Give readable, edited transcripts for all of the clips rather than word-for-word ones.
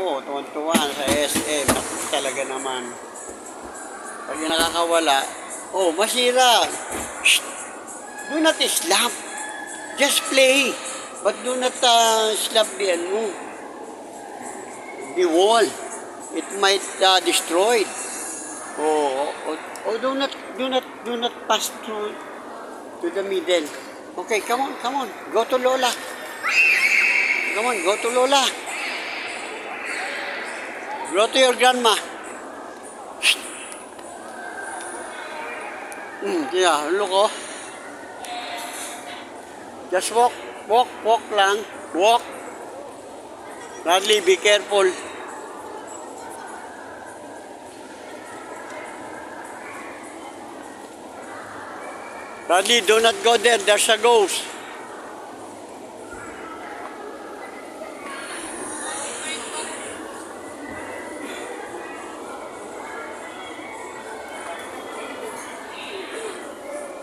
Oo, tuwan-tuwa sa SM. Talaga naman. Pag nakakawala, oh, masira. Shh! Do not slap. Just play. But do not slap the wall. It might destroy. Do not pass through to the middle. Okay, come on. Go to Lola. Come on, go to Lola. Go to your grandma. Yeah, look oh. Just walk lang. Walk. Bradley, be careful. Bradley, do not go there. There's a ghost.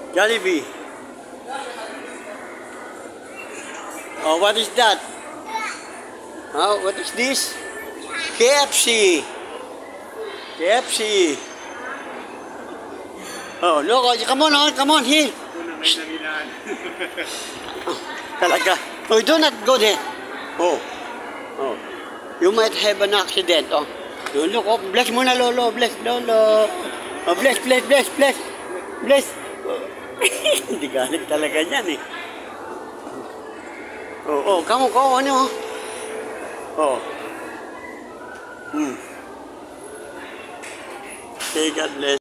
Jollibee. Oh, what is that? Oh, what is this? KFC. KFC. Oh, look, come on here. Talaga. Oh, do not go there. Oh. You might have an accident. Oh, look, oh, bless muna, Lolo. Bless, Lolo. Oh, bless. Hindi galit talaga yan eh. Oh, come on, ano? Oh. Okay, God bless.